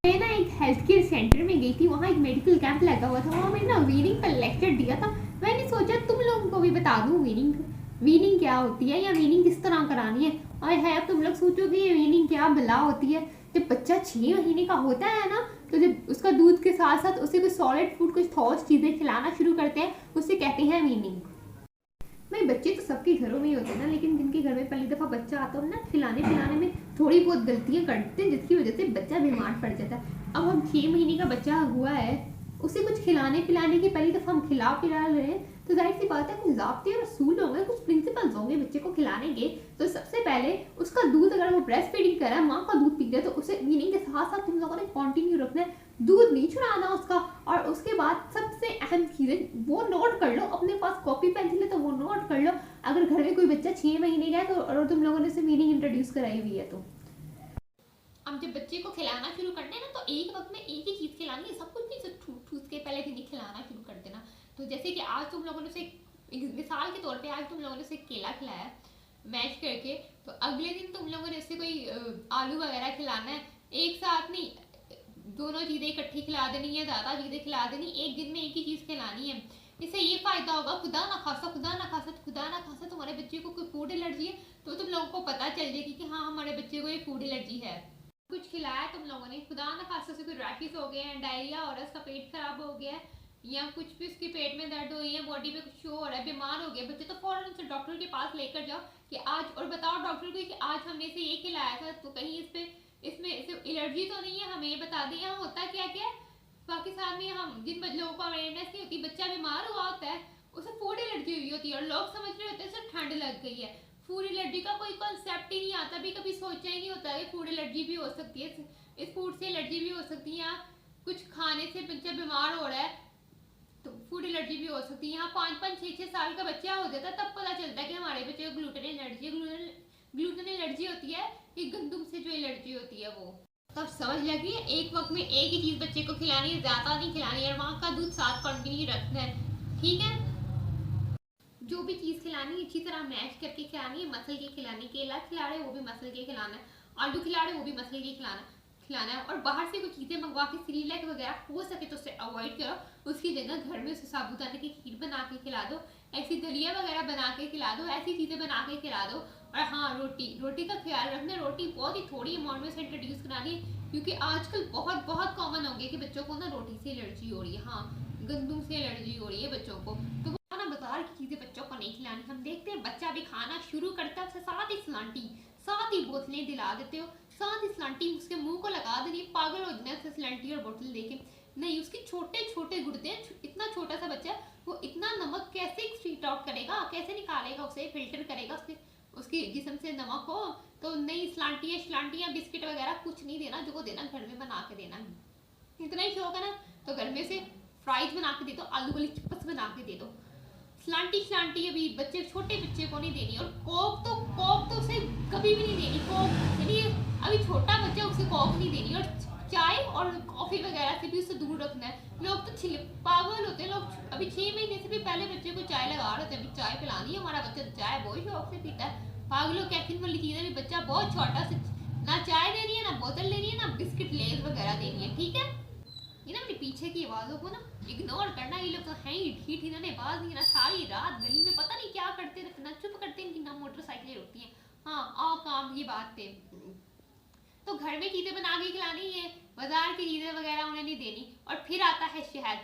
मैं ना एक हेल्थ केयर सेंटर में गई थी, वहाँ एक मेडिकल कैंप लगा हुआ था, वहाँ मैंने ना वीनिंग का लेक्चर दिया था। मैंने सोचा तुम लोगों को भी बता दूँ वीनिंग क्या होती है या वीनिंग किस तरह करानी है। और है तुम लोग सोचोगे ये वीनिंग क्या भला होती है। जब बच्चा 6 महीने का होता है ना, तो जब उसका दूध के साथ साथ उसे कुछ सॉलिड फूड, कुछ ठोस चीज़ें खिलाना शुरू करते हैं, उसे कहते हैं वीनिंग। भाई बच्चे तो सबके घरों में ही होते हैं ना, लेकिन जिनके घर में पहली दफ़ा बच्चा आता हो ना, खिलाने पिलाने में थोड़ी बहुत गलतियां करते हैं, जिसकी वजह से बच्चा बीमार पड़ जाता है। अब हम 6 महीने का बच्चा हुआ है, उसे कुछ खिलाने पिलाने की पहली दफ़ा हम खिला पिला रहे हैं, तो जाहिर सी बात है कुछ ज़ाब्ते और असूल होंगे, कुछ प्रिंसिपल्स होंगे बच्चे को खिलाने के। तो सबसे पहले उसका दूध, अगर वो ब्रेस्ट फीडिंग कर रहा है, माँ का दूध पी रहा है, तो उसे वीनिंग के साथ साथ तुम लोगों ने कंटिन्यू रखना है, दूध नहीं छुड़ाना उसका। और उसके बाद सबसे अहम चीज़ें वो नोट कर लो, अपने पास कॉपी पेंसिल है तो वो नोट कर लो। अगर घर में कोई बच्चा 6 महीने का है तो, और तुम लोगों ने उसे वीनिंग इंट्रोड्यूस कराई हुई है, तो हम जब बच्चे को खिलाना शुरू करते हैं ना, तो एक वक्त में एक ही चीज़ खिलानी है, सब कुछ नहीं ठूस के पहले दिन ही खिलाना शुरू कर देना। तो जैसे कि आज तुम लोगों ने उसे, मिसाल के तौर पे आज तुम लोगों ने उसे केला खिलाया मैश करके, तो अगले दिन तुम लोगों ने उसे कोई आलू वगैरह खिलाना है। एक साथ नहीं, दोनों चीज़ें इकट्ठी खिला देनी है, ज़्यादा चीज़ें खिला देनी, एक दिन में एक ही चीज़ खिलानी है। इससे ये फ़ायदा होगा, खुदा ना खासा तुम्हारे बच्चे को कोई फूड एलर्जी है तो तुम लोगों को पता चल जाएगी कि हाँ हमारे बच्चे को ये फूड एलर्जी है। कुछ खिलाया तुम लोगों ने, खुदा ना खासा से कोई रैशेस हो गए हैं, डायरिया हो रहा है, उसका पेट खराब हो गया है, या कुछ भी उसके पेट में दर्द हो रही है, बॉडी पे कुछ शो हो रहा है, बीमार हो गया बच्चे, तो फौरन से डॉक्टर के पास लेकर जाओ कि आज, और बताओ डॉक्टर को कि आज हमने इसे ये खिलाया था, तो कहीं इसमें एलर्जी तो नहीं है, हमें ये बता दें। यहाँ होता क्या क्या है, पाकिस्तान में हम जिन लोगों को अवेयरनेस नहीं होती, बच्चा बीमार हुआ होता है, उसे फूड एलर्जी हुई होती है, और लोग समझ रहे होते हैं सिर्फ ठंड लग गई है। फूड एलर्जी का कोई कॉन्सेप्ट ही नहीं आता, भी कभी सोचा ही नहीं होता कि फूड एलर्जी भी हो सकती है, इस फूड से एलर्जी भी हो सकती है, या कुछ खाने से बच्चा बीमार हो रहा है तो फूड एलर्जी भी हो सकती है। यहाँ 5-5, 6-6 साल का बच्चा हो जाता है, तब पता चलता है कि हमारे बच्चे को ग्लूटेन एलर्जी ग्लूटेन एलर्जी होती है, कि गंदम से जो एलर्जी होती है वो। तब समझ लगी है, एक वक्त में एक ही चीज़ बच्चे को खिलानी है, ज़्यादा नहीं खिलानी है, और वहाँ का दूध साथ कंटिन्यू रखना है, ठीक है। जो भी चीज़ खिलानी है अच्छी तरह मैश करके खिलानी है, मसल के खिलानी, केला खिला रहे वो भी मसल के खिलाना है, आलू खिला रहे वो भी मसल के खिलाना है। और बाहर से कुछ चीज़ें मंगवा के सीरियल वगैरह हो सके तो उसे अवॉइड करो, उसकी जगह घर में उसे साबूदाने की खीर बना के खिला दो, ऐसी दलिया वगैरह बना के खिला दो, ऐसी चीज़ें बना के खिला दो। और हाँ, रोटी का ख्याल रखना, रोटी बहुत ही थोड़ी अमाउंट में से इंट्रोड्यूस करानी है, क्योंकि आजकल बहुत बहुत कॉमन हो गया कि बच्चों को ना रोटी से एलर्जी हो रही है, हाँ गंदम से एलर्जी हो रही है बच्चों को। तो ना बाजार की चीज़ें बच्चों को नहीं खिलानी। हम देखते हैं बच्चा भी खाना शुरू करता है, उसके साथ ही सलांटी, साथ ही बोतलें दिला देते हो, साथ ही सलांटी उसके मुंह को लगा देनी, पागल हो जाना है सलांटी और बोतल देके। नहीं, उसके छोटे छोटे गुर्दे हैं, इतना छोटा सा बच्चा वो इतना नमक कैसे स्ट्रीट आउट करेगा, कैसे निकालेगा, उसे फिल्टर करेगा, उसके जिसम से नमक हो। तो नहीं, सलांटियाँ बिस्किट वगैरह कुछ नहीं देना, जो देना घर में बना के देना। इतना ही शौक है ना, तो घर में से फ्राइज बना के दे दो, आलू वाली चिप्स बना के दे दो। सलांटी अभी बच्चे, छोटे बच्चे को नहीं देनी। और कोक तो उसे कभी भी नहीं देनी, कोक चलिए अभी छोटा बच्चा, उसे कोक नहीं देनी। और चाय और कॉफ़ी वगैरह से भी उसे दूर रखना है। लोग तो पागल होते हैं, लोग अभी 6 महीने से भी पहले बच्चे को चाय लगा रहे थे, अभी चाय पिलानी है, हमारा बच्चा तो चाय बहुत शौक से पीता है। पागलों, कैफीन वाली चीज़ें भी बच्चा बहुत छोटा से, ना चाय देनी है, ना बोतल लेनी है, ना बिस्किट लेज वगैरह देनी है, ठीक है। ये ना अपने पीछे की आवाज़ों को ना इग्नोर करना। ये लोग तो हैं ही ठीक, इन्होंने आवाज़ नहीं, ना सारी रात गली में पता नहीं क्या करते रहते, ना चुप करते, इनकी ना मोटरसाइकिलें रुकती हैं। हाँ, आओ काम की बात पे, तो घर में चीज़ें बना के खिलानी है, बाजार की चीज़ें वगैरह उन्हें नहीं देनी। और फिर आता है शहद।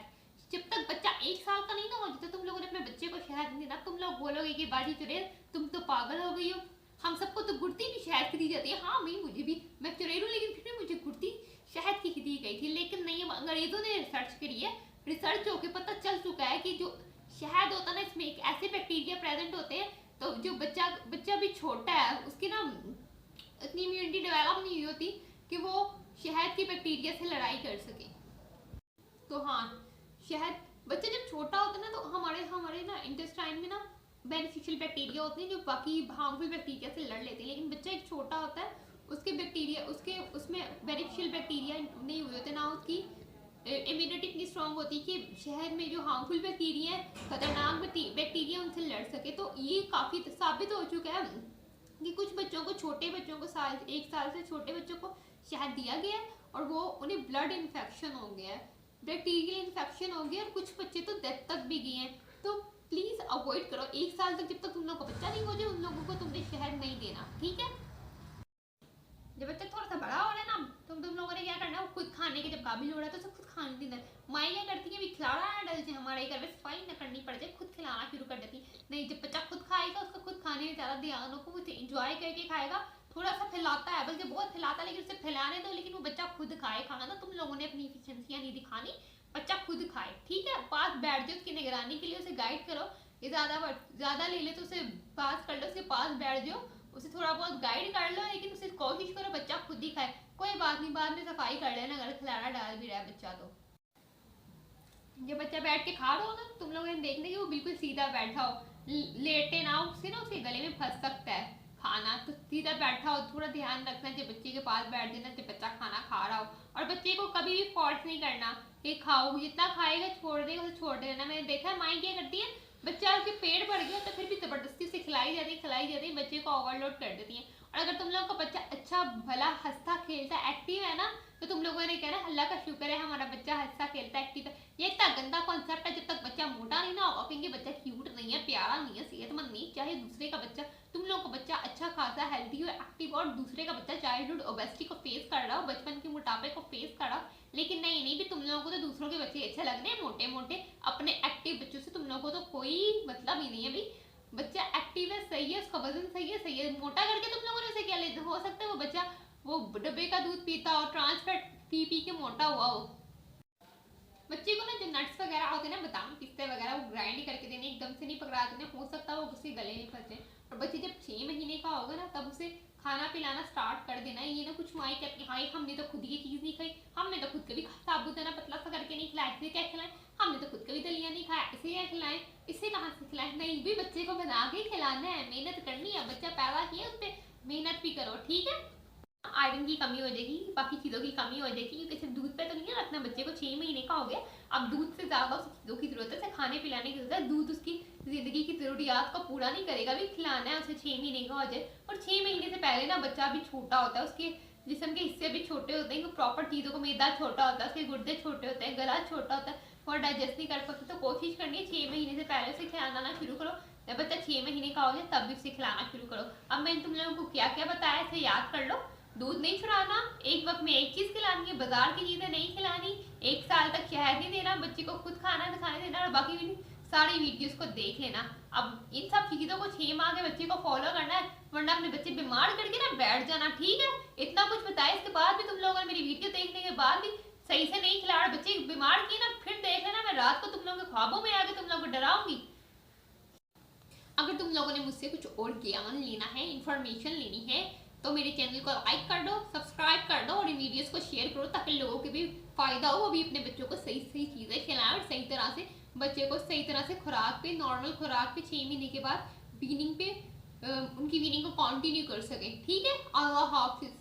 जब तक बच्चा 1 साल का नहीं ना हो जाता, तुम लोगों ने अपने बच्चे को शहद नहीं देना। तुम लोग बोलोगे कि बाजी चुड़ैल तुम तो पागल हो गई हो, हम सबको तो गुड़ती भी शहद की दी जाती है। हाँ भाई, मुझे भी, मैं चुड़ैल हूँ, लेकिन फिर भी मुझे गुड़ती शहद की दी गई थी। लेकिन नहीं, अंग्रेजों ने रिसर्च करी है, रिसर्च होकर पता चल चुका है कि जो शहद होता है ना, इसमें एक ऐसे बैक्टीरिया प्रेजेंट होते हैं, तो जो बच्चा भी छोटा है, उसकी ना इतनी इम्यूनिटी डेवलप नहीं हुई होती कि वो शहद की बैक्टीरिया से लड़ाई कर सके। तो हाँ, शहद, बच्चा जब छोटा होता है ना, तो हमारे हमारे ना इंटेस्टाइन में ना बेनिफिशियल बैक्टीरिया होते हैं, जो बाकी हार्मफुल बैक्टीरिया से लड़ लेते हैं। लेकिन बच्चा एक छोटा होता है, उसके बैक्टीरिया, उसमें बेनिफिशियल बैक्टीरिया नहीं हुए होते, ना उसकी इम्यूनिटी इतनी स्ट्रांग होती कि शहद में जो हार्मफुल बैक्टीरिया है, खतरनाक बैक्टीरिया, उनसे लड़ सके। तो ये काफ़ी साबित हो चुका है कि कुछ बच्चों को, छोटे बच्चों को, 1 साल से छोटे बच्चों को शहद दिया गया है और वो उन्हें ब्लड इन्फेक्शन हो गया है, बैक्टीरियल इन्फेक्शन हो गया और कुछ बच्चे तो डेथ तक भी गए हैं। तो प्लीज़ अवॉइड करो। 1 साल तक जब तक तुम लोग का बच्चा नहीं हो जाए उन लोगों को तुमने शहद नहीं देना, ठीक है। जब बच्चा थोड़ा सा बड़ा हो रहा है ना, तुम लोगों ने क्या करना है, खुद खाने के जब काबिल हो रहा है तो उसे खुद खाने देना है। माएँ क्या करती है, अभी खिलाना ना डल जाए, हमारे घर में सफाई ना करनी पड़ जाए, खुद खिलाना शुरू कर देती है। नहीं, जब बच्चा खुद खाएगा उसका खुद खाने में ज़्यादा ध्यान रखो, उसे इंजॉय करके खाएगा। थोड़ा सा फैलाता है, बल्कि बहुत फैलाता है, लेकिन उसे फैलाने दो, लेकिन वो बच्चा खुद खाए खाना। ना तुम लोगों ने अपनी इफिशिएंसियाँ नहीं दिखानी, बच्चा खुद खाए, ठीक है। पास बैठ जाओ, उसकी निगरानी के लिए उसे गाइड करो। ये ज़्यादा ले ले तो उसे पास कर लो, उसके पास बैठ जाओ, उसे थोड़ा बहुत गाइड कर लो, लेकिन उसे कोशिश करो बच्चा खुद ही खाए। कोई बात नहीं, बाद में सफाई कर लेना अगर खिलाना डाल भी रहा है बच्चा तो। जब बच्चा बैठ के खा रहा हो ना, तुम लोगों ने देखना कि वो बिल्कुल सीधा बैठा हो, लेटे ना, उससे ना उसके गले में फंस सकता है खाना। तो सीधा बैठा हो, थोड़ा ध्यान रखना जब बच्चे के पास बैठ देना जब बच्चा खाना खा रहा हो। और बच्चे को कभी भी फोर्स नहीं करना कि खाओ, जितना खाएगा छोड़ देगा उसे छोड़ देना। मैंने देखा है माएँ क्या करती है, बच्चा उसके पेट भर गया तो फिर भी जबरदस्ती से खिलाई जाती है, बच्चे को ओवरलोड कर देती है। और अगर तुम लोगों का बच्चा अच्छा भला हंसता खेलता एक्टिव है ना, तो तुम लोगों ने कहना अल्लाह का शुक्र है हमारा बच्चा हंसता खेलता एक्टिव है। ये इतना गंदा कॉन्सेप्ट है, जब तक बच्चा मोटा नहीं ना होगा कहेंगे बच्चा क्यूट नहीं है, प्यारा नहीं है, सेहतमंद नहीं। चाहे दूसरे का बच्चा, तुम लोगों का बच्चा अच्छा खासा हेल्दी हो, एक्टिव, और दूसरे का बच्चा चाइल्डहुड ओबेसिटी को फेस कर रहा हो, बचपन के मोटापे को फेस कर रहा हो, लेकिन नहीं भी तुम लोगों को तो दूसरों के बच्चे अच्छे लगने हैं मोटे मोटे। अपने एक्टिव बच्चों से तुम लोगों को तो कोई मतलब ही नहीं है भाई। बच्चा एक्टिव है, सही है, उसका वजन सही है, मोटा करके तुम लोगों ने उसे क्या ले, हो सकता है वो बच्चा वो डब्बे का दूध पीता हो, ट्रांसफैट पी के मोटा हुआ हो। बच्चे को ना जो नट्स वगैरह होते हैं ना, बादाम पिस्ते वगैरह, वो ग्राइंड करके देने, एकदम से नहीं पकड़ा देने, हो सकता है वो उसके गले में फंसे। और बच्चे जब 6 महीने का होगा ना, तब उसे खाना पिलाना स्टार्ट कर देना है। ये ना कुछ माई कहती हाँ हमने तो खुद ये चीज़ नहीं खाई, हमने तो खुद कभी साबुदाना पतला सा करके नहीं खिलाया, इसे क्या खिलाएं, हमने तो खुद कभी दलिया नहीं खाया, इसे क्या खिलाएं, इसे कहाँ से खिलाएं। नहीं भी, बच्चे को बना के खिलाना है, मेहनत करनी है, बच्चा पैदा किया उस पर मेहनत भी करो, ठीक है। आयरन की कमी हो जाएगी, बाकी चीज़ों की कमी हो जाएगी, क्योंकि सिर्फ दूध पे तो नहीं रखना बच्चे को। 6 महीने का हो गया, अब दूध से ज़्यादा उसे चीज़ों की ज़रूरत है, उसे खाने पिलाने की ज़रूरत है। दूध उसकी ज़िंदगी की ज़रूरियात को पूरा नहीं करेगा, भी खिलाना है उसे 6 महीने का हो जाए। और 6 महीने से पहले ना बच्चा भी छोटा होता है, उसके जिसम के हिस्से भी छोटे होते हैं, प्रॉपर चीज़ों को, मैदा छोटा होता है, उसके गुर्दे छोटे होते हैं, गला छोटा होता है, और डाइजेस्ट नहीं कर सकते। तो कोशिश करनी है 6 महीने से पहले उसे खिलाना शुरू करो। जब बच्चा 6 महीने का हो जाए तब भी उसे खिलाना शुरू करो। अब मैंने तुम लोगों को क्या क्या बताया इसे याद कर लो। दूध नहीं छुड़ाना, एक वक्त में एक चीज़ खिलानी है, बाजार की चीज़ें नहीं खिलानी, 1 साल तक शहद नहीं देना, बच्चे को खुद खाना खाने देना, और बाकी भी सारी वीडियोस को देख लेना। अब इन सब चीज़ों को 6 माह के बच्चे को फॉलो करना है, वरना अपने बच्चे बीमार करके ना बैठ जाना, ठीक है। इतना कुछ बताया, इसके बाद भी तुम लोगों ने मेरी वीडियो देखने के बाद भी सही से नहीं खिला, बच्चे बीमार किए ना, फिर देख लेना मैं रात को तुम लोगों के ख्वाबों में आके तुम लोगों को डराऊंगी। अगर तुम लोगों ने मुझसे कुछ और ज्ञान लेना है, इंफॉर्मेशन लेनी है, तो मेरे चैनल को लाइक कर दो, सब्सक्राइब कर दो, और इन वीडियोस को शेयर करो, ताकि लोगों के भी फायदा हो, वो भी अपने बच्चों को सही सही चीज़ें खिलाएं, और सही तरह से बच्चे को सही तरह से खुराक पे, नॉर्मल खुराक पे 6 महीने के बाद वीनिंग पे उनकी वीनिंग को कंटिन्यू कर सकें, ठीक है। अल्लाह हाफिज़।